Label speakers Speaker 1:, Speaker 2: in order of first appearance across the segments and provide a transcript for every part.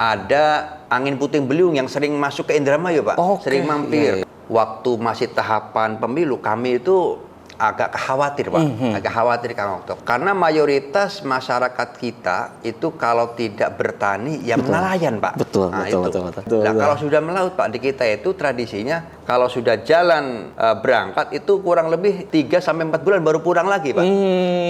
Speaker 1: ada angin puting beliung yang sering masuk ke Indramayu, Pak. Sering mampir. Waktu masih tahapan pemilu, kami itu agak khawatir, Pak. Agak khawatir, Kang Okto. Karena mayoritas masyarakat kita itu kalau tidak bertani, ya nelayan, Pak.
Speaker 2: Betul.
Speaker 1: Nah, kalau sudah melaut, Pak, di kita itu tradisinya kalau sudah jalan berangkat itu kurang lebih 3-4 bulan baru pulang lagi, Pak.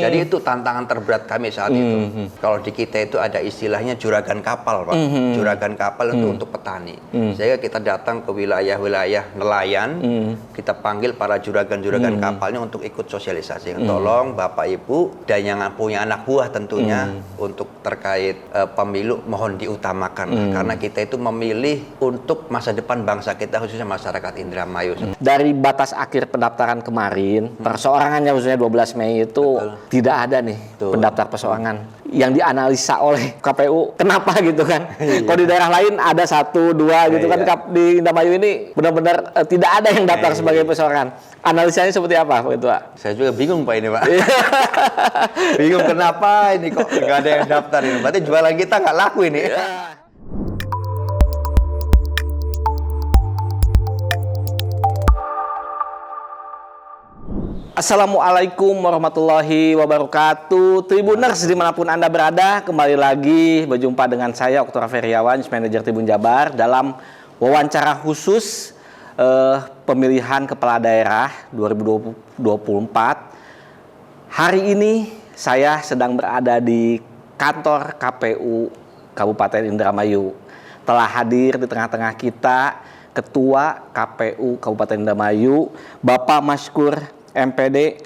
Speaker 1: Jadi itu tantangan terberat kami saat itu. Kalau di kita itu ada istilahnya juragan kapal, Pak. Juragan kapal itu untuk petani. Sehingga kita datang ke wilayah-wilayah nelayan, kita panggil para juragan-juragan kapalnya untuk ikut sosialisasi. Tolong Bapak Ibu dan yang punya anak buah tentunya untuk terkait pemilu mohon diutamakan. Karena kita itu memilih untuk masa depan bangsa kita, khususnya masyarakat Indramayu.
Speaker 2: Dari batas akhir pendaftaran kemarin, perseorangannya khususnya 12 Mei itu tidak ada nih pendaftar perseorangan yang dianalisa oleh KPU. Kenapa gitu kan? Kalau di daerah lain ada 1, 2 gitu kan, di Indramayu ini benar-benar tidak ada yang daftar sebagai perseorangan. Analisanya seperti apa, Pak Ketua?
Speaker 1: Saya juga bingung, Pak, ini, Pak. Bingung kenapa ini kok nggak ada yang daftar ini. Berarti jualan kita nggak laku ini.
Speaker 2: Assalamualaikum warahmatullahi wabarakatuh. Tribuners dimanapun Anda berada, kembali lagi berjumpa dengan saya Okto Feriawan, Manajer Tribun Jabar, dalam wawancara khusus pemilihan kepala daerah 2024. Hari ini saya sedang berada di kantor KPU Kabupaten Indramayu. Telah hadir di tengah-tengah kita Ketua KPU Kabupaten Indramayu, Bapak Maskur MPD.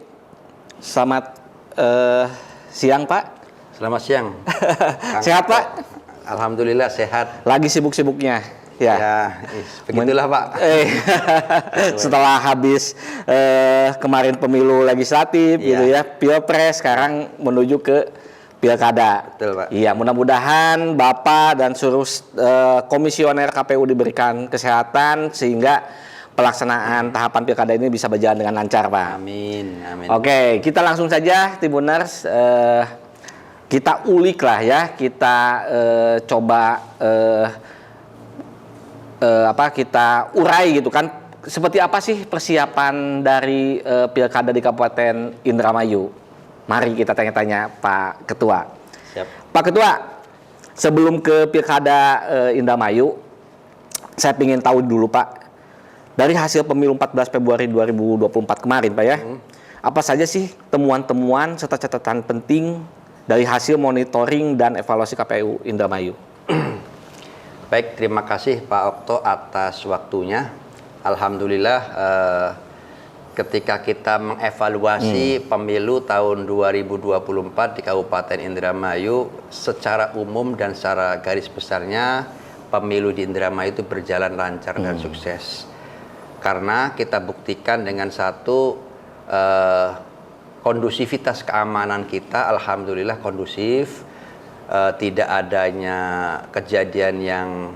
Speaker 2: Selamat siang, Pak.
Speaker 1: Selamat siang.
Speaker 2: Sehat, Pak?
Speaker 1: Alhamdulillah sehat.
Speaker 2: Lagi sibuk-sibuknya. Ya,
Speaker 1: begitulah, Pak.
Speaker 2: Setelah habis kemarin pemilu legislatif gitu ya, Pilpres, sekarang menuju ke Pilkada.
Speaker 1: Betul, Pak.
Speaker 2: Iya, mudah-mudahan Bapak dan seluruh komisioner KPU diberikan kesehatan sehingga pelaksanaan tahapan Pilkada ini bisa berjalan dengan lancar, Pak.
Speaker 1: Amin.
Speaker 2: Oke, kita langsung saja, Tribuners, kita ulik lah ya, kita coba kita urai gitu kan, seperti apa sih persiapan dari Pilkada di Kabupaten Indramayu. Mari kita tanya-tanya Pak Ketua.
Speaker 1: Siap.
Speaker 2: Pak Ketua, sebelum ke Pilkada Indramayu, saya ingin tahu dulu, Pak, dari hasil pemilu 14 Februari 2024 kemarin, Pak ya, apa saja sih temuan-temuan serta catatan penting dari hasil monitoring dan evaluasi KPU Indramayu?
Speaker 1: Baik, terima kasih Pak Okto atas waktunya. Alhamdulillah ketika kita mengevaluasi pemilu tahun 2024 di Kabupaten Indramayu, secara umum dan secara garis besarnya pemilu di Indramayu itu berjalan lancar dan sukses. Karena kita buktikan dengan satu kondusivitas keamanan kita, alhamdulillah kondusif. Tidak adanya kejadian yang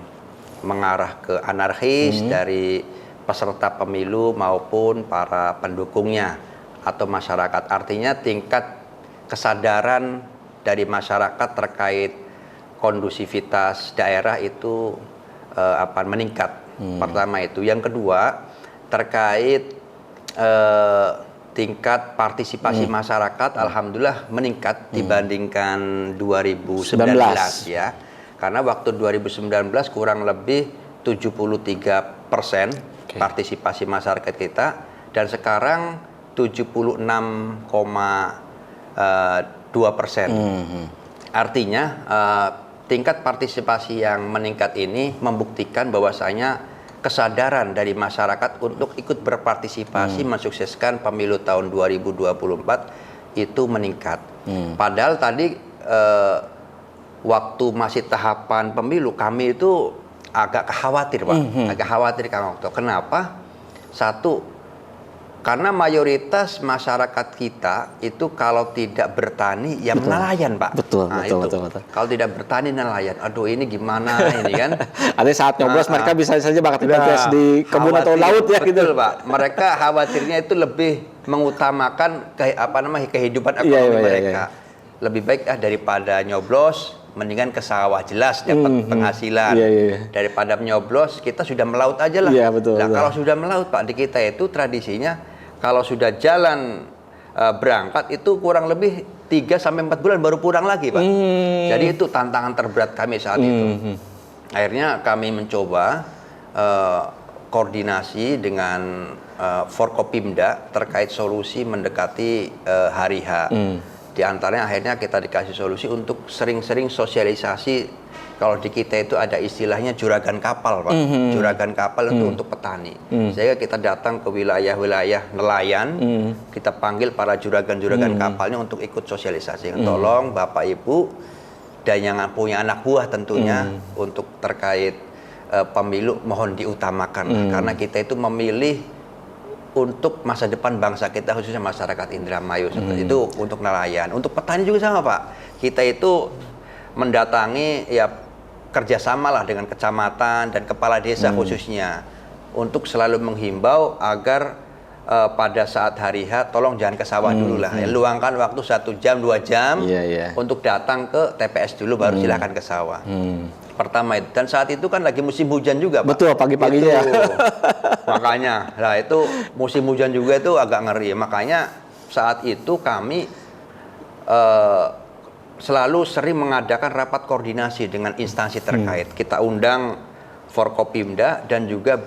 Speaker 1: mengarah ke anarkis dari peserta pemilu maupun para pendukungnya atau masyarakat. Artinya tingkat kesadaran dari masyarakat terkait kondusivitas daerah itu meningkat. Pertama itu. Yang kedua, terkait tingkat partisipasi masyarakat alhamdulillah meningkat dibandingkan 2019 ya. Karena waktu 2019 kurang lebih 73% partisipasi masyarakat kita, dan sekarang 76,2%. Artinya tingkat partisipasi yang meningkat ini membuktikan bahwasanya kesadaran dari masyarakat untuk ikut berpartisipasi mensukseskan pemilu tahun 2024 itu meningkat. Padahal tadi waktu masih tahapan pemilu kami itu agak khawatir, Pak. Agak khawatir, Kang Okto. Kenapa? Satu, karena mayoritas masyarakat kita itu kalau tidak bertani ya nelayan, Pak.
Speaker 2: Betul.
Speaker 1: Kalau tidak bertani nelayan. Aduh, ini gimana ini kan?
Speaker 2: Ada saat nyoblos mereka bisa saja beraktivitas di kebun atau laut ya gitu.
Speaker 1: Betul, Pak. Mereka khawatirnya itu lebih mengutamakan kehidupan ekonomi mereka. Lebih baik daripada nyoblos mendingan ke sawah, jelas dapat penghasilan. Daripada menyoblos, kita sudah melaut aja lah. Nah, kalau sudah melaut Pak, di kita itu tradisinya kalau sudah jalan berangkat itu kurang lebih 3 sampai 4 bulan baru pulang lagi Pak. Jadi itu tantangan terberat kami saat itu. Akhirnya kami mencoba koordinasi dengan Forkopimda terkait solusi mendekati hari H. Di antaranya akhirnya kita dikasih solusi untuk sering-sering sosialisasi. Kalau di kita itu ada istilahnya juragan kapal Pak. Juragan kapal itu untuk petani. Sehingga kita datang ke wilayah-wilayah nelayan, kita panggil para juragan-juragan kapalnya untuk ikut sosialisasi. Tolong Bapak Ibu dan yang punya anak buah tentunya untuk terkait pemilu mohon diutamakan. Karena kita itu memilih untuk masa depan bangsa kita, khususnya masyarakat Indramayu seperti itu untuk nelayan. Untuk petani juga sama Pak. Kita itu mendatangi ya kerjasama lah dengan kecamatan dan kepala desa khususnya untuk selalu menghimbau agar pada saat hari H tolong jangan ke sawah dulu lah. Luangkan waktu 1 jam 2 jam untuk datang ke TPS dulu baru silakan ke sawah. Pertama itu, dan saat itu kan lagi musim hujan juga Pak.
Speaker 2: Betul, pagi-paginya.
Speaker 1: Makanya, nah itu musim hujan juga itu agak ngeri. Makanya saat itu kami selalu sering mengadakan rapat koordinasi dengan instansi terkait. Kita undang Forkopimda dan juga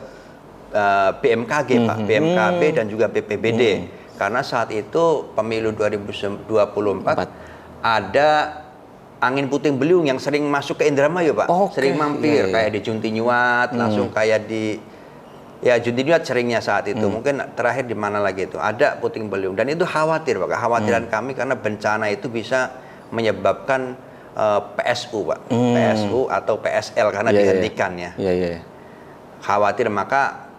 Speaker 1: BMKG Pak, BMKB dan juga BPBD. Karena saat itu pemilu 2024 ada angin puting beliung yang sering masuk ke Indramayu Pak, sering mampir kayak di Juntinyuat, langsung kayak di Juntinyuat seringnya saat itu. Mungkin terakhir di mana lagi itu ada puting beliung dan itu khawatir Pak, kekhawatiran kami karena bencana itu bisa menyebabkan PSU Pak, PSU atau PSL karena dihentikan ya. Khawatir, maka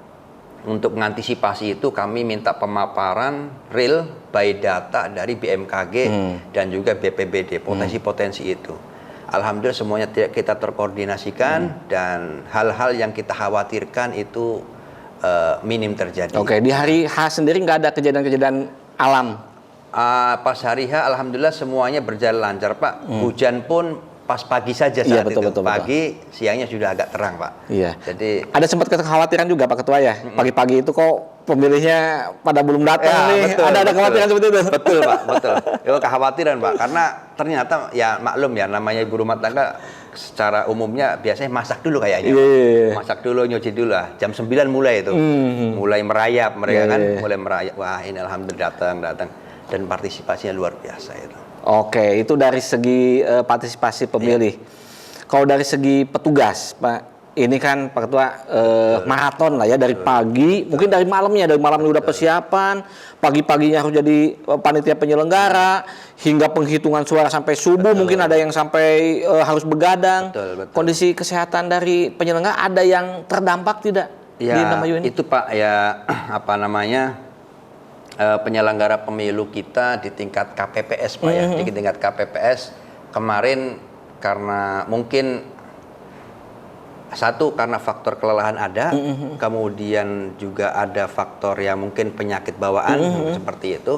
Speaker 1: untuk mengantisipasi itu kami minta pemaparan real by data dari BMKG dan juga BPBD potensi-potensi itu. Alhamdulillah semuanya kita terkoordinasikan dan hal-hal yang kita khawatirkan itu minim terjadi.
Speaker 2: Oke, di hari H sendiri nggak ada kejadian-kejadian alam?
Speaker 1: Pas hari H alhamdulillah semuanya berjalan lancar Pak. Hujan pun pas pagi saja saat itu. Pagi, siangnya sudah agak terang Pak. Jadi
Speaker 2: ada sempat kekhawatiran juga Pak Ketua ya. Pagi-pagi itu kok pemilihnya pada belum datang nih.
Speaker 1: Betul,
Speaker 2: ada kekhawatiran seperti itu.
Speaker 1: Betul Pak, betul. Itu kekhawatiran Pak, karena ternyata ya maklum ya namanya ibu rumah tangga secara umumnya biasanya masak dulu kayaknya. Masak dulu, nyuci dulu lah. Jam 9 mulai itu. Mulai merayap mereka kan, mulai merayap. Wah, ini alhamdulillah datang. Dan partisipasinya luar biasa itu.
Speaker 2: Oke, itu dari segi partisipasi pemilih. Kalau dari segi petugas, Pak, ini kan Pak Ketua maraton lah ya dari pagi, mungkin dari malamnya udah persiapan, pagi-paginya harus jadi panitia penyelenggara, hingga penghitungan suara sampai subuh, mungkin ada yang sampai harus begadang. Kondisi kesehatan dari penyelenggara ada yang terdampak tidak di Indramayu ini?
Speaker 1: Itu Pak ya penyelenggara pemilu kita di tingkat KPPS Pak ya, di tingkat KPPS kemarin karena mungkin satu karena faktor kelelahan ada, kemudian juga ada faktor yang mungkin penyakit bawaan seperti itu.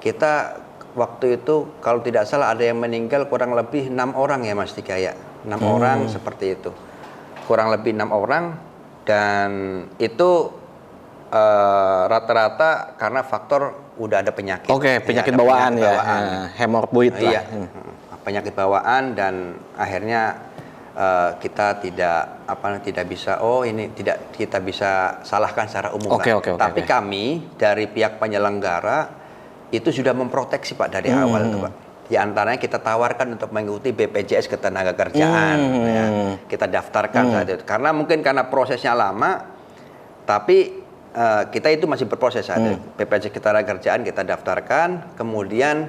Speaker 1: Kita waktu itu kalau tidak salah ada yang meninggal kurang lebih 6 orang ya Mas Dika ya, 6 orang seperti itu, kurang lebih 6 orang dan itu rata-rata karena faktor udah ada penyakit.
Speaker 2: Penyakit bawaan ya, hemorrhoid lah.
Speaker 1: Penyakit bawaan dan akhirnya kita tidak bisa kita bisa salahkan secara umum. Tapi kami dari pihak penyelenggara itu sudah memproteksi Pak dari awal itu Pak. Di antaranya kita tawarkan untuk mengikuti BPJS Ketenagakerjaan. Kita daftarkan saat itu. Karena prosesnya lama, tapi kita itu masih berproses ada BPJS Ketenagakerjaan kita daftarkan, kemudian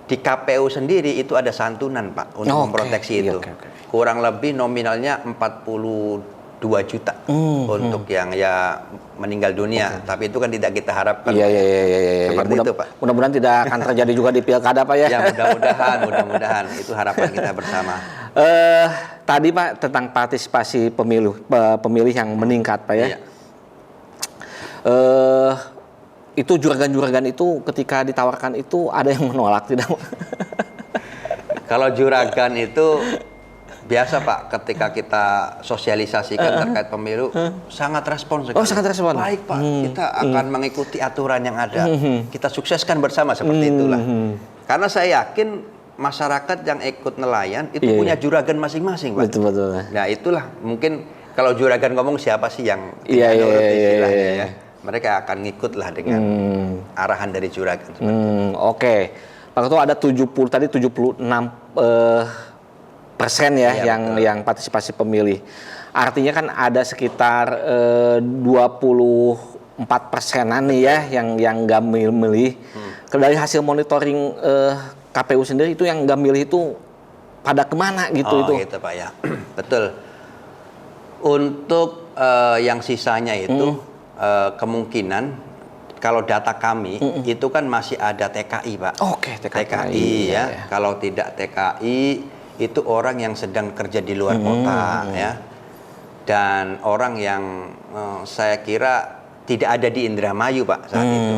Speaker 1: di KPU sendiri itu ada santunan Pak untuk memproteksi itu. Kurang lebih nominalnya 42 juta untuk yang meninggal dunia. Tapi itu kan tidak kita harapkan. Seperti itu Pak.
Speaker 2: Mudah-mudahan tidak akan terjadi juga di pilkada Pak ya.
Speaker 1: Ya mudah-mudahan itu harapan kita bersama.
Speaker 2: Tadi Pak tentang partisipasi pemilih yang meningkat Pak ya. Itu juragan-juragan itu ketika ditawarkan itu ada yang menolak tidak?
Speaker 1: Kalau juragan itu biasa Pak, ketika kita sosialisasikan terkait pemilu, sangat respons sekali.
Speaker 2: Oh, sangat respon.
Speaker 1: Baik Pak, kita akan mengikuti aturan yang ada. Kita sukseskan bersama seperti itulah. Karena saya yakin masyarakat yang ikut nelayan itu punya juragan masing-masing Pak.
Speaker 2: Betul.
Speaker 1: Nah itulah mungkin kalau juragan ngomong siapa sih yang
Speaker 2: Iya.
Speaker 1: ya. Mereka akan ngikutlah dengan arahan dari juragan.
Speaker 2: Oke. Pak Ketua, ada 76 persen ya yang partisipasi pemilih. Artinya kan ada sekitar 24%-an nih ya yang nggak milih. Dari hasil monitoring KPU sendiri itu yang nggak milih itu pada kemana gitu itu?
Speaker 1: Gitu Pak ya. Betul. Untuk yang sisanya itu kemungkinan kalau data kami itu kan masih ada TKI Pak.
Speaker 2: Oke,
Speaker 1: TKI ya. Kalau tidak TKI itu orang yang sedang kerja di luar kota ya. Dan orang yang saya kira tidak ada di Indramayu Pak saat itu.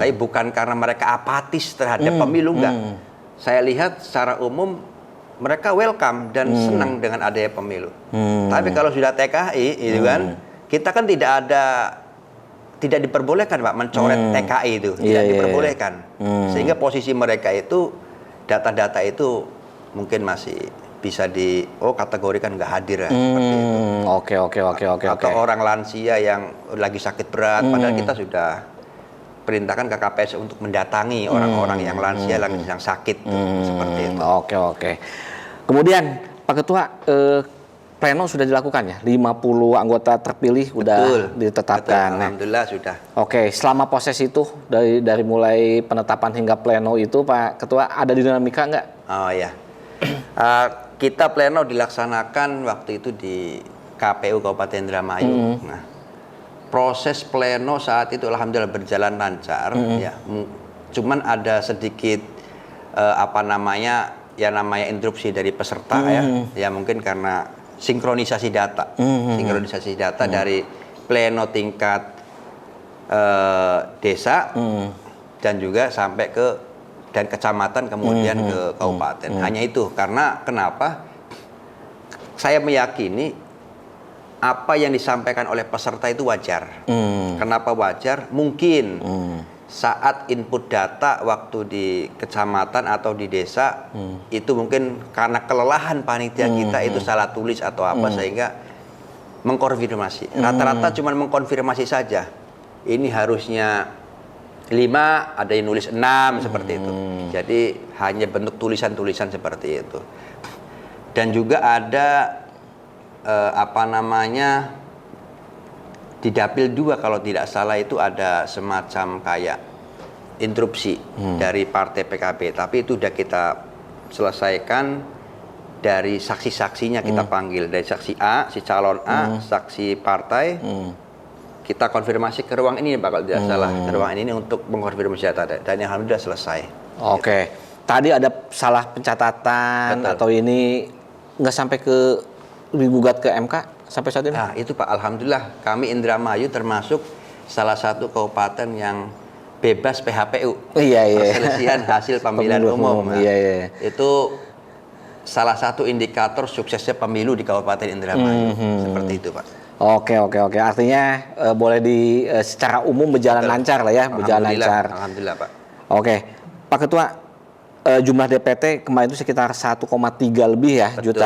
Speaker 1: Tapi bukan karena mereka apatis terhadap pemilu enggak. Saya lihat secara umum mereka welcome dan senang dengan adanya pemilu. Tapi kalau sudah TKI itu kan kita kan tidak diperbolehkan Pak mencoret TKI itu, tidak diperbolehkan. Sehingga posisi mereka itu data-data itu mungkin masih bisa kategorikan nggak hadir ya, seperti itu.
Speaker 2: Oke.
Speaker 1: Atau orang lansia yang lagi sakit berat, padahal kita sudah perintahkan ke KPS untuk mendatangi orang-orang yang lansia yang sakit seperti itu.
Speaker 2: Oke. Kemudian Pak Ketua, pleno sudah dilakukan ya, 50 anggota terpilih udah ditetapkan.
Speaker 1: Betul, alhamdulillah sudah.
Speaker 2: Oke, selama proses itu dari mulai penetapan hingga pleno itu Pak Ketua ada dinamika nggak?
Speaker 1: Oh ya, kita pleno dilaksanakan waktu itu di KPU Kabupaten Indramayu. Nah, proses pleno saat itu alhamdulillah berjalan lancar. Ya, cuman ada sedikit namanya interupsi dari peserta ya mungkin karena sinkronisasi data, dari pleno tingkat desa dan juga sampai ke kecamatan kemudian ke kabupaten. Hanya itu karena kenapa? Saya meyakini apa yang disampaikan oleh peserta itu wajar. Kenapa wajar? Mungkin saat input data waktu di kecamatan atau di desa itu mungkin karena kelelahan panitia kita itu salah tulis atau apa sehingga mengkonfirmasi. Rata-rata cuma mengkonfirmasi saja. Ini harusnya 5, ada yang nulis 6 seperti itu. Jadi hanya bentuk tulisan-tulisan seperti itu. Dan juga ada di Dapil 2 kalau tidak salah itu ada semacam kayak interupsi dari partai PKB, tapi itu sudah kita selesaikan. Dari saksi-saksinya kita panggil, dari saksi A, si calon A, saksi partai, kita konfirmasi ke ruang ini Pak kalau tidak salah, ke ruang ini untuk mengkonfirmasi data dan alhamdulillah selesai.
Speaker 2: Oke. Tadi ada salah pencatatan. Betul. Atau ini nggak sampai digugat ke MK sampai saat ini?
Speaker 1: Nah itu Pak, alhamdulillah kami Indramayu termasuk salah satu kabupaten yang bebas PHPU. Perselisihan hasil pemilihan umum.
Speaker 2: Iya.
Speaker 1: Itu salah satu indikator suksesnya pemilu di Kabupaten Indramayu. Seperti itu Pak.
Speaker 2: Oke. Artinya boleh secara umum berjalan lancar lah ya, berjalan lancar.
Speaker 1: Alhamdulillah Pak.
Speaker 2: Oke, Pak Ketua, jumlah DPT kemarin itu sekitar 1,3 lebih ya.
Speaker 1: Betul,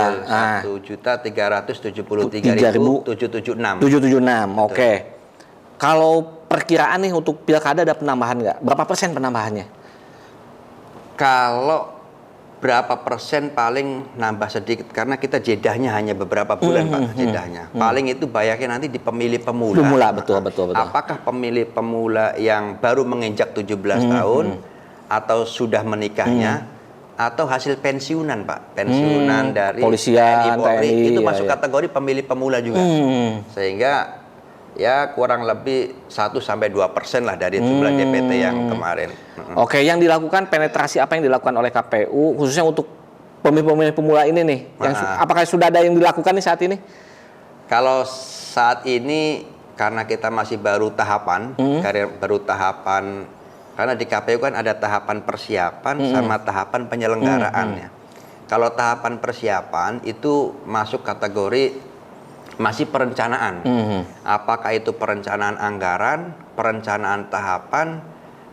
Speaker 2: juta.
Speaker 1: 1.373.776.
Speaker 2: 776. Oke. Kalau perkiraan nih untuk pilkada ada penambahan nggak? Berapa persen penambahannya?
Speaker 1: Kalau berapa persen paling nambah sedikit karena kita jedahnya hanya beberapa bulan Pak, jedahnya. Paling itu bayarnya nanti di pemilih pemula.
Speaker 2: Betul.
Speaker 1: Apakah pemilih pemula yang baru menginjak 17 tahun atau sudah menikahnya atau hasil pensiunan Pak, pensiunan dari
Speaker 2: polisian,
Speaker 1: TNI, itu masuk kategori pemilih pemula juga. Sehingga ya kurang lebih 1-2% lah dari jumlah DPT yang kemarin.
Speaker 2: Oke, yang dilakukan penetrasi apa yang dilakukan oleh KPU khususnya untuk pemilih-pemilih pemula ini nih? Apakah sudah ada yang dilakukan nih saat ini?
Speaker 1: Kalau saat ini karena kita masih baru tahapan, karena di KPU kan ada tahapan persiapan sama tahapan penyelenggaraannya. Kalau tahapan persiapan itu masuk kategori masih perencanaan. Apakah itu perencanaan anggaran, perencanaan tahapan,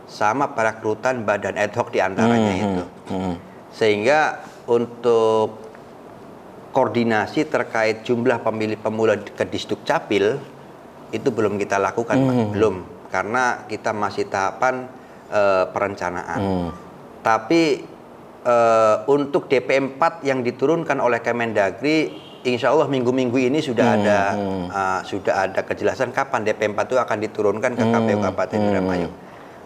Speaker 1: sama perekrutan badan ad hoc diantaranya itu. Sehingga untuk koordinasi terkait jumlah pemilih pemula ke Disdukcapil itu belum kita lakukan, Pak. Belum, karena kita masih tahapan perencanaan. Tapi untuk DP4 yang diturunkan oleh Kemendagri, insya Allah minggu-minggu ini sudah ada kejelasan kapan DP4 itu akan diturunkan ke KPU Kabupaten Indramayu.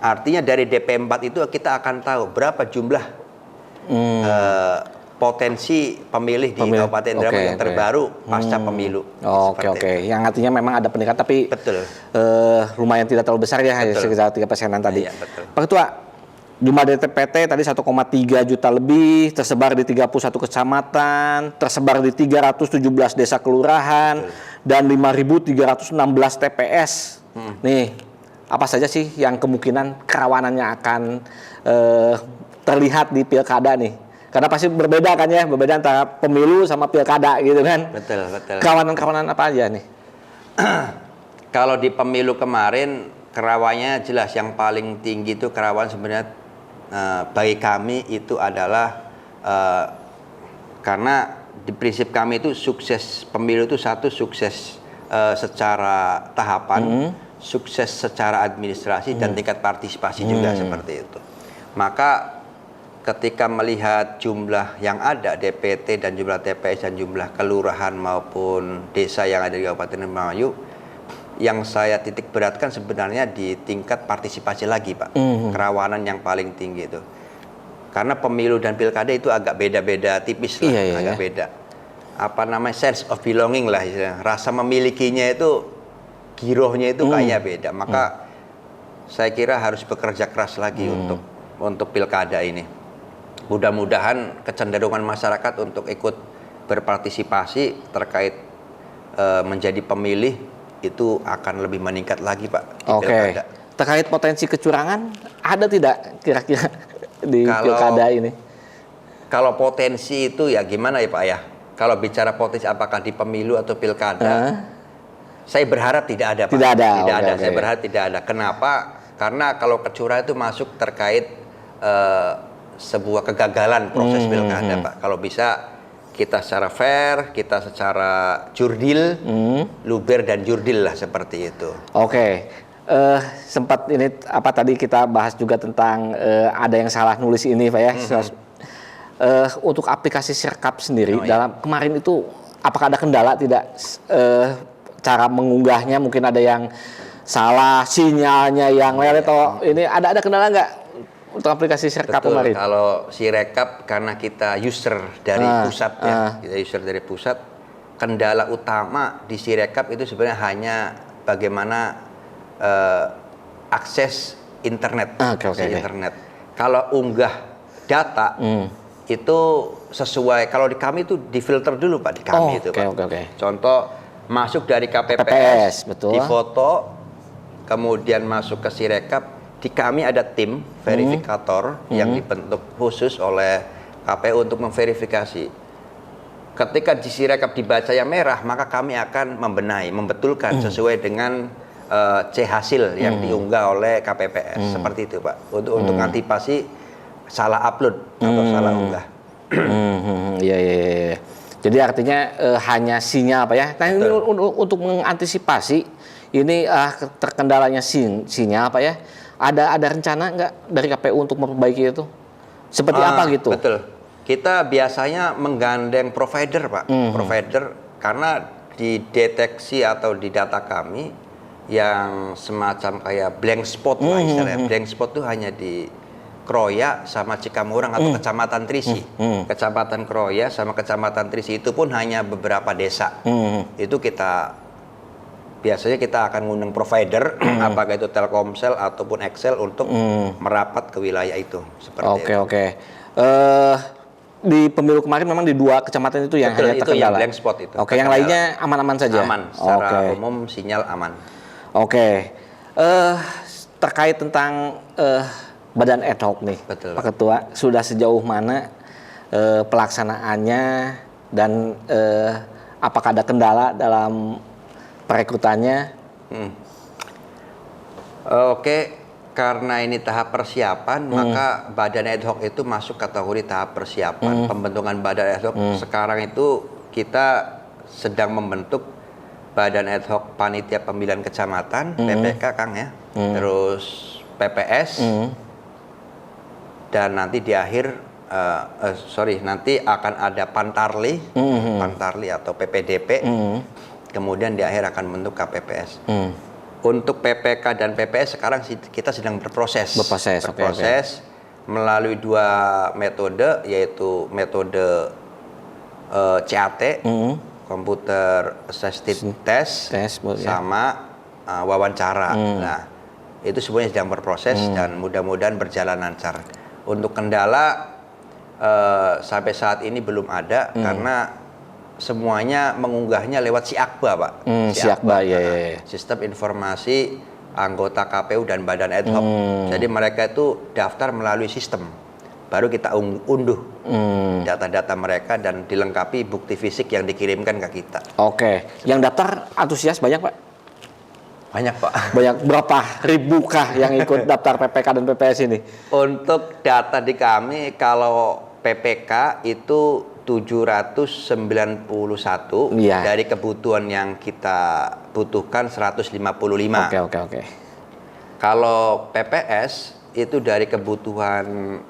Speaker 1: Artinya dari DP4 itu kita akan tahu berapa jumlah potensi pemilih di Kabupaten Indramayu yang terbaru pasca pemilu.
Speaker 2: Oke. Yang artinya memang ada peningkatan, tapi lumayan tidak terlalu besar ya, sekitar 3%-an tadi.
Speaker 1: Iya, betul.
Speaker 2: Pak Ketua, jumlah DPT tadi 1,3 juta lebih, tersebar di 31 kecamatan, tersebar di 317 desa kelurahan, dan 5.316 TPS. Nih, apa saja sih yang kemungkinan kerawanannya akan terlihat di pilkada nih? Karena pasti berbeda kan ya, berbeda antara pemilu sama pilkada gitu kan.
Speaker 1: Betul.
Speaker 2: Kerawanan-kerawanan apa aja nih?
Speaker 1: Kalau di pemilu kemarin, kerawannya jelas yang paling tinggi itu kerawan sebenarnya bagi kami itu adalah karena di prinsip kami itu sukses pemilu itu satu sukses secara tahapan, sukses secara administrasi dan tingkat partisipasi juga seperti itu. Maka ketika melihat jumlah yang ada DPT dan jumlah TPS dan jumlah kelurahan maupun desa yang ada di Kabupaten Indramayu, yang saya titik beratkan sebenarnya di tingkat partisipasi lagi, Pak. Kerawanan yang paling tinggi itu. Karena pemilu dan pilkada itu agak beda-beda tipis lah, agak beda. Apa namanya, sense of belonging lah, rasa memilikinya itu, girohnya itu kayaknya beda. Maka saya kira harus bekerja keras lagi untuk pilkada ini. Mudah-mudahan kecenderungan masyarakat untuk ikut berpartisipasi terkait menjadi pemilih itu akan lebih meningkat lagi, Pak.
Speaker 2: Oke. Terkait potensi kecurangan, ada tidak kira-kira di pilkada ini?
Speaker 1: Kalau potensi itu ya gimana ya, Pak ya? Kalau bicara potensi apakah di pemilu atau pilkada, saya berharap tidak ada, Pak.
Speaker 2: Tidak ada.
Speaker 1: Saya berharap tidak ada. Kenapa? Karena kalau kecurangan itu masuk terkait sebuah kegagalan proses pilkada, Pak. Kalau bisa kita secara fair, kita secara jurdil, luber dan jurdil lah seperti itu.
Speaker 2: Oke. Sempat ini apa tadi kita bahas juga tentang ada yang salah nulis ini, Pak ya. Untuk aplikasi Sirkap sendiri dalam kemarin itu apakah ada kendala tidak cara mengunggahnya, mungkin ada yang salah, sinyalnya yang lewat atau ini ada kendala nggak untuk aplikasi Sirkap kemarin?
Speaker 1: Kalau Sirekap karena kita user dari pusat kita user dari pusat, kendala utama di Sirekap itu sebenarnya hanya bagaimana akses internet, internet. Kalau unggah data itu sesuai, kalau di kami itu difilter dulu, Pak, di kami itu, Pak. Contoh masuk dari KPPS,
Speaker 2: betul.
Speaker 1: Difoto, kemudian masuk ke Sirekap. Di kami ada tim verifikator yang dibentuk khusus oleh KPU untuk memverifikasi. Ketika di Sirekap dibaca yang merah, maka kami akan membenahi, membetulkan sesuai dengan C hasil yang diunggah oleh KPPS. Seperti itu, Pak. Untuk antisipasi salah upload atau salah unggah.
Speaker 2: Iya. Jadi artinya hanya sinyal, Pak ya. Nah, ini untuk mengantisipasi ini terkendalanya sinyal, Pak ya. Ada rencana nggak dari KPU untuk memperbaiki itu? Seperti apa gitu?
Speaker 1: Betul. Kita biasanya menggandeng provider, Pak. Provider, karena dideteksi atau di data kami yang semacam kayak blank spot lah istilahnya. Blank spot itu hanya di Kroya sama Cikamurang atau Kecamatan Trisi. Kecamatan Kroya sama Kecamatan Trisi itu pun hanya beberapa desa. Itu biasanya kita akan ngundang provider, apakah itu Telkomsel ataupun Excel untuk merapat ke wilayah itu.
Speaker 2: Oke. Di pemilu kemarin memang di 2 kecamatan itu yang hanya terkendala.
Speaker 1: Yang blank spot itu.
Speaker 2: Oke, yang lainnya aman-aman saja?
Speaker 1: Aman, secara umum sinyal aman.
Speaker 2: Oke. Terkait tentang badan ad hoc nih,
Speaker 1: Betul,
Speaker 2: Pak Ketua, sudah sejauh mana pelaksanaannya dan apakah ada kendala dalam perekrutannya?
Speaker 1: Oke, karena ini tahap persiapan, maka badan ad hoc itu masuk kategori tahap persiapan. Pembentukan badan ad hoc sekarang itu kita sedang membentuk badan ad hoc panitia pemilihan kecamatan, PPK Kang ya, terus PPS, dan nanti di akhir, nanti akan ada Pantarli, Pantarli atau PPDP, kemudian di akhir akan bentuk KPPS. Untuk PPK dan PPS sekarang kita sedang berproses melalui dua metode, yaitu metode CAT, Computer Assisted Test, sama wawancara. Nah, itu semuanya sedang berproses dan mudah-mudahan berjalan lancar. Untuk kendala sampai saat ini belum ada karena semuanya mengunggahnya lewat SIAKBA, Pak.
Speaker 2: SIAKBA, ya.
Speaker 1: Sistem Informasi Anggota KPU dan Badan Ad Hoc. Jadi mereka itu daftar melalui sistem. Baru kita unduh data-data mereka dan dilengkapi bukti fisik yang dikirimkan ke kita.
Speaker 2: Oke, yang daftar antusias banyak, Pak?
Speaker 1: Banyak, Pak.
Speaker 2: Banyak, berapa ribukah yang ikut daftar PPK dan PPS ini? Untuk
Speaker 1: data di kami, kalau PPK itu 791 dari kebutuhan yang kita butuhkan 155.
Speaker 2: Oke.
Speaker 1: Kalau PPS itu dari kebutuhannya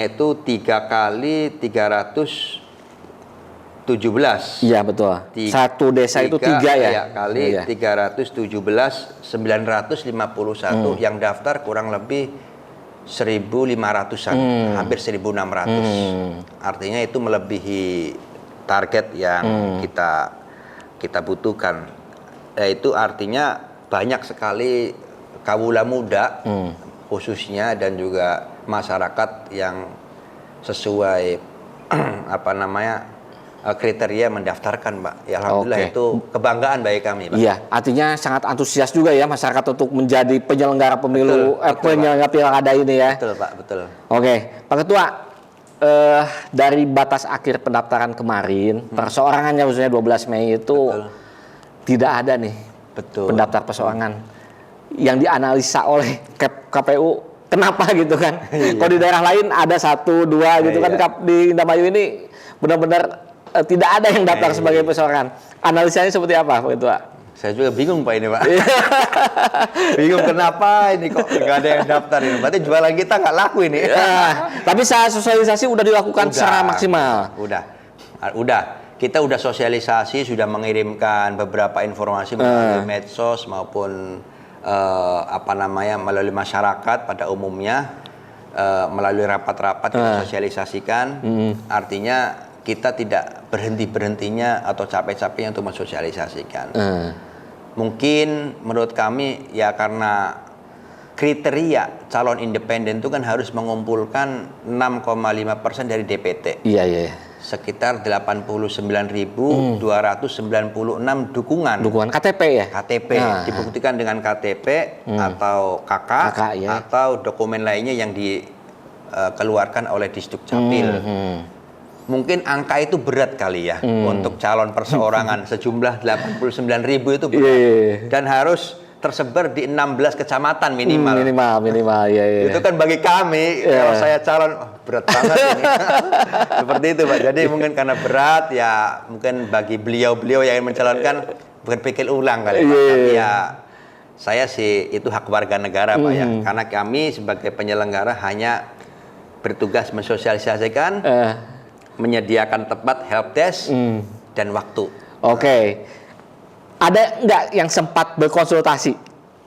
Speaker 1: itu 3 kali 317.
Speaker 2: Iya, betul. Satu desa itu 3 ya?
Speaker 1: Iya, kali 317 951 yang daftar kurang lebih 1.500-an, hampir 1.600. Artinya itu melebihi target yang kita butuhkan. Itu artinya banyak sekali kawula muda khususnya dan juga masyarakat yang sesuai kriteria mendaftarkan, Pak. Ya, alhamdulillah itu kebanggaan bagi kami, Pak.
Speaker 2: Iya, artinya sangat antusias juga ya masyarakat untuk menjadi penyelenggara pemilu, penyelenggara pilkada ini ya.
Speaker 1: Betul, Pak, betul.
Speaker 2: Oke, Pak Ketua, dari batas akhir pendaftaran kemarin, perseorangannya khususnya 12 Mei itu tidak ada nih pendaftar perseorangan yang dianalisa oleh KPU. Kenapa gitu kan? Kalau di daerah lain ada 1, 2 gitu kan, di Indramayu ini benar-benar tidak ada yang daftar sebagai perseorangan. Analisanya seperti apa, Pak Ketua?
Speaker 1: Saya juga bingung, Pak, ini, Pak. Bingung kenapa ini kok nggak ada yang daftar ini. Berarti jualan kita nggak laku ini.
Speaker 2: Tapi sosialisasi udah dilakukan secara maksimal.
Speaker 1: Udah. Kita udah sosialisasi, sudah mengirimkan beberapa informasi melalui medsos maupun melalui masyarakat pada umumnya, melalui rapat-rapat kita sosialisasikan. Artinya kita tidak berhentinya atau capek-capeknya untuk mensosialisasikan. Mungkin menurut kami ya karena kriteria calon independen itu kan harus mengumpulkan 6,5% dari DPT.
Speaker 2: Iya.
Speaker 1: Sekitar 89.296 dukungan
Speaker 2: KTP ya?
Speaker 1: KTP, dibuktikan dengan KTP atau KK atau dokumen lainnya yang dikeluarkan oleh Disduk Capil. Mungkin angka itu berat kali ya untuk calon perseorangan sejumlah 89.000 itu berat. Dan harus tersebar di 16 kecamatan minimal.
Speaker 2: Minimal, iya.
Speaker 1: Itu kan bagi kami, kalau saya calon, berat banget ini. Seperti itu, Pak. Jadi mungkin karena berat, ya mungkin bagi beliau-beliau yang ingin mencalonkan, berpikir ulang kali, Pak. Tapi ya, saya sih itu hak warga negara, Pak, ya. Karena kami sebagai penyelenggara hanya bertugas mensosialisasikan, menyediakan tempat helpdesk, dan waktu.
Speaker 2: Oke. Ada nggak yang sempat berkonsultasi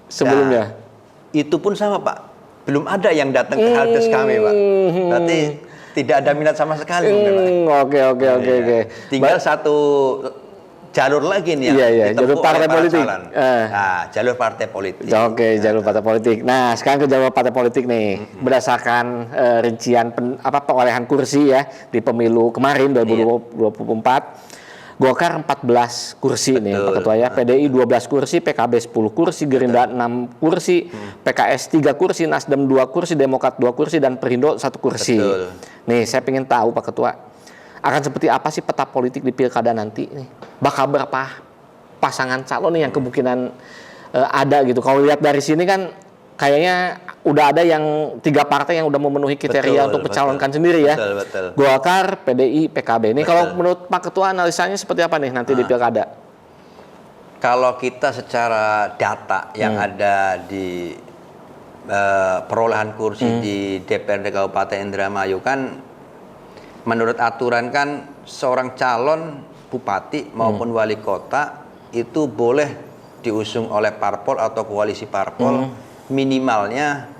Speaker 2: sebelumnya?
Speaker 1: Nah, itu pun sama, Pak. Belum ada yang datang ke helpdesk kami, Pak. Berarti tidak ada minat sama sekali.
Speaker 2: Oke.
Speaker 1: Tinggal satu jalur lagi nih yang
Speaker 2: jalur partai politik.
Speaker 1: Nah, jalur partai politik.
Speaker 2: Oke, jalur partai politik. Nah, sekarang ke jalur partai politik nih. Berdasarkan rincian perolehan kursi ya di pemilu kemarin 2024. Golkar 14 kursi nih Pak Ketua ya, PDI 12 kursi, PKB 10 kursi, Gerindra 6 kursi, PKS 3 kursi, Nasdem 2 kursi, Demokrat 2 kursi, dan Perindo 1 kursi.
Speaker 1: Betul.
Speaker 2: Nih saya ingin tahu Pak Ketua, akan seperti apa sih peta politik di pilkada nanti nih? Bakal berapa pasangan calon nih yang kemungkinan ada gitu? Kalau lihat dari sini kan kayaknya udah ada yang 3 partai yang udah memenuhi kriteria untuk mencalonkan sendiri ya.
Speaker 1: Betul.
Speaker 2: Golkar, PDI, PKB. Ini kalau menurut Pak Ketua analisanya seperti apa nih nanti di pilkada?
Speaker 1: Kalau kita secara data yang ada di perolehan kursi di DPRD Kabupaten Indramayu kan, menurut aturan kan seorang calon bupati maupun wali kota itu boleh diusung oleh parpol atau koalisi parpol minimalnya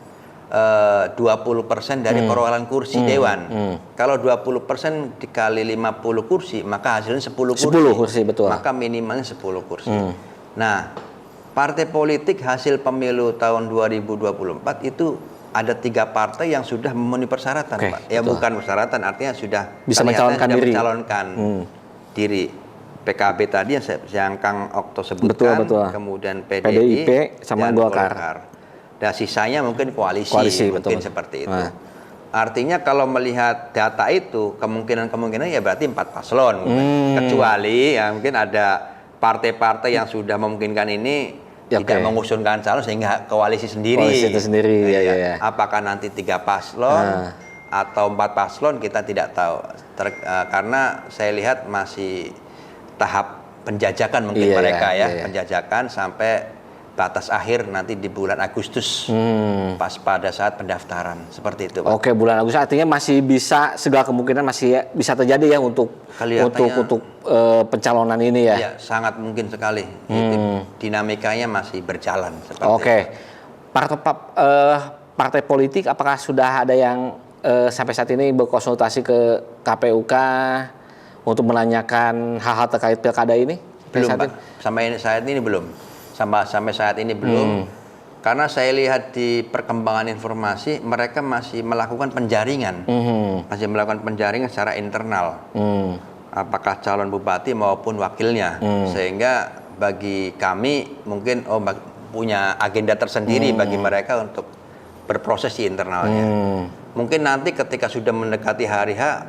Speaker 1: 20% dari perolehan kursi dewan. Kalau 20% dikali 50 kursi, maka hasilnya 10 kursi.
Speaker 2: 10 kursi, betul.
Speaker 1: Maka minimalnya 10 kursi. Nah, partai politik hasil pemilu tahun 2024 itu ada 3 partai yang sudah memenuhi persyaratan, Pak. Ya betul. Bukan persyaratan, artinya sudah
Speaker 2: bisa mencalonkan
Speaker 1: diri. PKB tadi yang Kang Okto sebutkan,
Speaker 2: betul.
Speaker 1: kemudian
Speaker 2: PDIP sama
Speaker 1: dan
Speaker 2: Golkar.
Speaker 1: Dan sisanya mungkin koalisi mungkin betul. Seperti itu. Artinya kalau melihat data itu kemungkinan ya berarti 4 paslon, kecuali ya mungkin ada partai-partai yang sudah memungkinkan ini tidak mengusungkan calon sehingga koalisi sendiri.
Speaker 2: Koalisi itu sendiri, ya.
Speaker 1: Apakah nanti 3 paslon atau 4 paslon kita tidak tahu, karena saya lihat masih tahap penjajakan mungkin mereka penjajakan sampai batas akhir nanti di bulan Agustus, pas pada saat pendaftaran, seperti itu, Pak.
Speaker 2: Oke, bulan Agustus artinya masih bisa, segala kemungkinan masih bisa terjadi ya untuk pencalonan ini ya.
Speaker 1: Iya, sangat mungkin sekali. Dinamikanya masih berjalan.
Speaker 2: Oke, partai politik apakah sudah ada yang sampai saat ini berkonsultasi ke KPUK untuk menanyakan hal-hal terkait pilkada ini?
Speaker 1: Belum, Pak. Sampai saat ini belum. Sampai saat ini belum, karena saya lihat di perkembangan informasi mereka masih melakukan penjaringan, secara internal, apakah calon bupati maupun wakilnya, sehingga bagi kami mungkin punya agenda tersendiri bagi mereka untuk berproses di internalnya. Mungkin nanti ketika sudah mendekati hari H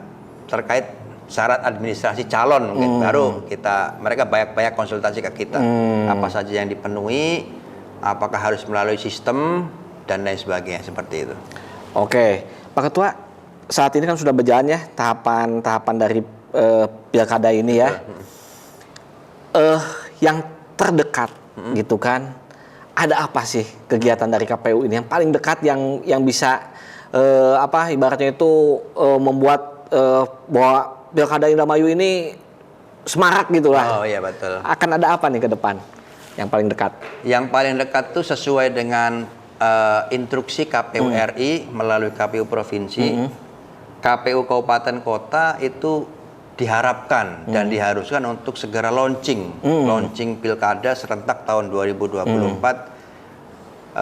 Speaker 1: terkait syarat administrasi calon mungkin baru mereka banyak konsultasi ke kita, apa saja yang dipenuhi, apakah harus melalui sistem dan lain sebagainya, seperti itu.
Speaker 2: Oke, Pak Ketua, saat ini kan sudah berjalan ya tahapan dari pilkada ini ya. Yang terdekat gitu kan, ada apa sih kegiatan dari KPU ini yang paling dekat yang bisa ibaratnya itu membuat bahwa Pilkada Indramayu ini semarak gitu lah.
Speaker 1: Oh iya, betul.
Speaker 2: Akan ada apa nih ke depan yang paling dekat?
Speaker 1: Yang paling dekat tuh sesuai dengan instruksi KPU RI melalui KPU Provinsi, KPU Kabupaten Kota itu diharapkan dan diharuskan untuk segera launching Pilkada serentak tahun 2024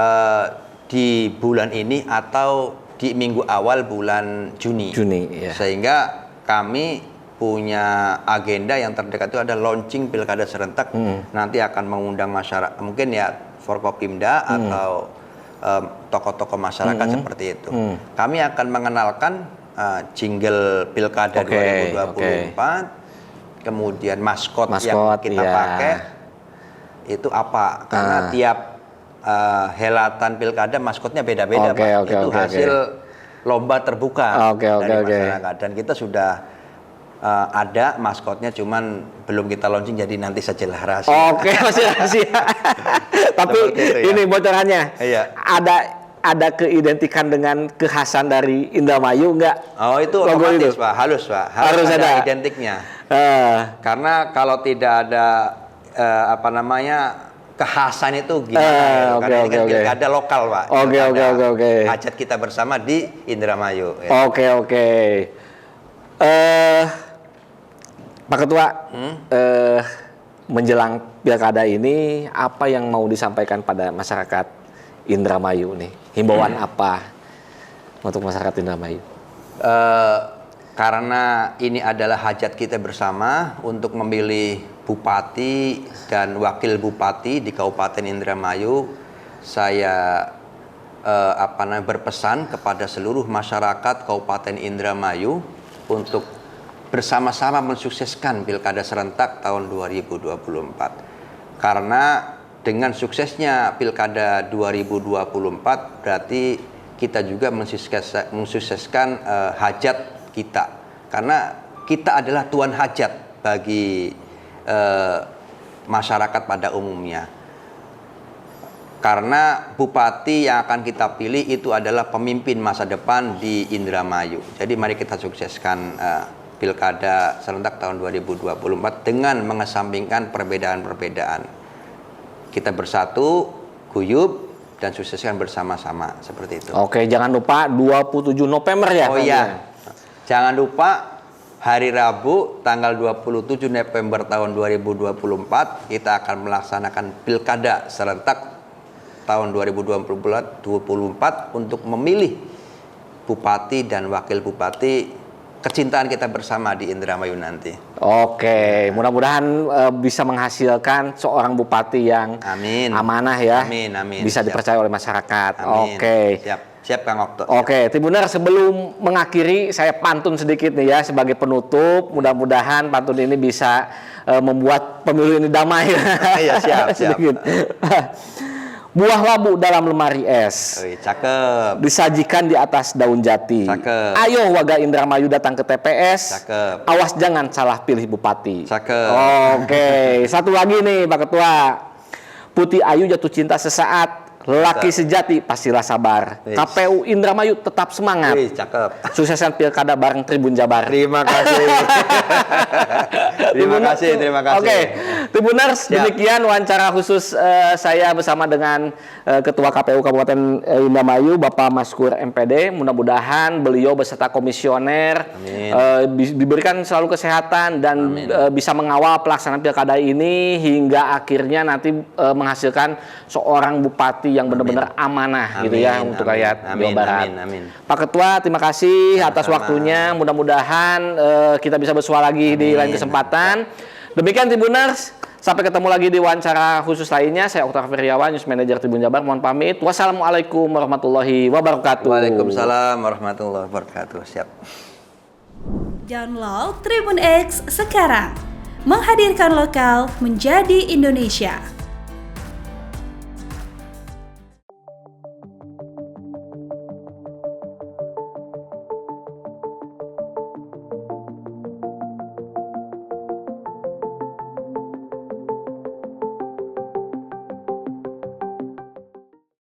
Speaker 1: di bulan ini atau di minggu awal bulan Juni.
Speaker 2: Ya.
Speaker 1: Sehingga kami punya agenda yang terdekat itu ada launching Pilkada serentak. Nanti akan mengundang masyarakat, mungkin ya Forkopimda atau tokoh-tokoh masyarakat seperti itu. Kami akan mengenalkan jingle Pilkada 2024, kemudian maskot yang kita pakai itu apa? Karena tiap helatan Pilkada maskotnya beda-beda, Pak. Itu hasil lomba terbuka dari masyarakat, dan kita sudah ada maskotnya, cuman belum kita launching, jadi nanti sajalah rahasia.
Speaker 2: Masih rahasia. Tapi ini bocorannya, ada keidentikan dengan kekhasan dari Indramayu nggak?
Speaker 1: Oh, itu otomatis, Pak, halus, Pak, harus ada identiknya. Karena kalau tidak ada kekhasan itu gimana? Karena ini kan pilkada lokal, Pak.
Speaker 2: Oke.
Speaker 1: Hajat kita bersama di Indramayu.
Speaker 2: Oke. Pak Ketua, menjelang pilkada ini apa yang mau disampaikan pada masyarakat Indramayu nih? Himbauan apa untuk masyarakat Indramayu?
Speaker 1: Karena ini adalah hajat kita bersama untuk memilih bupati dan wakil bupati di Kabupaten Indramayu, saya berpesan kepada seluruh masyarakat Kabupaten Indramayu untuk bersama-sama mensukseskan Pilkada serentak tahun 2024. Karena dengan suksesnya Pilkada 2024 berarti kita juga mensukseskan hajat kita. Karena kita adalah tuan hajat bagi masyarakat pada umumnya. Karena bupati yang akan kita pilih itu adalah pemimpin masa depan di Indramayu. Jadi mari kita sukseskan Pilkada serentak tahun 2024 dengan mengesampingkan perbedaan-perbedaan. Kita bersatu, guyup, dan sukseskan bersama-sama seperti itu.
Speaker 2: Oke, jangan lupa 27 November ya.
Speaker 1: Oh iya, jangan lupa hari Rabu tanggal 27 November tahun 2024 kita akan melaksanakan Pilkada serentak tahun 2024 untuk memilih bupati dan wakil bupati kecintaan kita bersama di Indramayu nanti.
Speaker 2: Oke, mudah-mudahan bisa menghasilkan seorang bupati yang amanah ya.
Speaker 1: Amin.
Speaker 2: Bisa dipercaya oleh masyarakat.
Speaker 1: Amin.
Speaker 2: Oke.
Speaker 1: Siap Kang Okto.
Speaker 2: Oke, Tribuners, sebelum mengakhiri saya pantun sedikit nih ya sebagai penutup. Mudah-mudahan pantun ini bisa membuat pemilu ini damai.
Speaker 1: Iya, siap.
Speaker 2: Buah labu dalam lemari es.
Speaker 1: Cakep.
Speaker 2: Disajikan di atas daun jati.
Speaker 1: Cakep.
Speaker 2: Ayo warga Indramayu datang ke TPS.
Speaker 1: Cakep.
Speaker 2: Awas jangan salah pilih bupati.
Speaker 1: Cakep.
Speaker 2: Oke, satu lagi nih Pak Ketua. Putih Ayu jatuh cinta sesaat. Lelaki sejati pastilah sabar. KPU Indramayu tetap semangat.
Speaker 1: Cakep.
Speaker 2: Sukseskan Pilkada bareng Tribun Jabar.
Speaker 1: Terima kasih. Terima kasih.
Speaker 2: Oke, Tribuners, demikian wawancara khusus saya bersama dengan Ketua KPU Kabupaten Indramayu, Bapak Maskur MPD. Mudah-mudahan beliau beserta komisioner diberikan selalu kesehatan dan bisa mengawal pelaksanaan Pilkada ini hingga akhirnya nanti menghasilkan seorang bupati yang benar-benar amanah gitu ya untuk rakyat Jawa Barat. Pak Ketua, terima kasih atas waktunya. Mudah-mudahan kita bisa bersuara lagi di lain kesempatan. Demikian Tribuners, sampai ketemu lagi di wawancara khusus lainnya. Saya Oktav Feriawan, News Manager Tribun Jabar. Mohon pamit. Wassalamualaikum warahmatullahi wabarakatuh.
Speaker 1: Waalaikumsalam warahmatullahi wabarakatuh. Siap.
Speaker 3: Download Tribun X sekarang. Menghadirkan lokal menjadi Indonesia.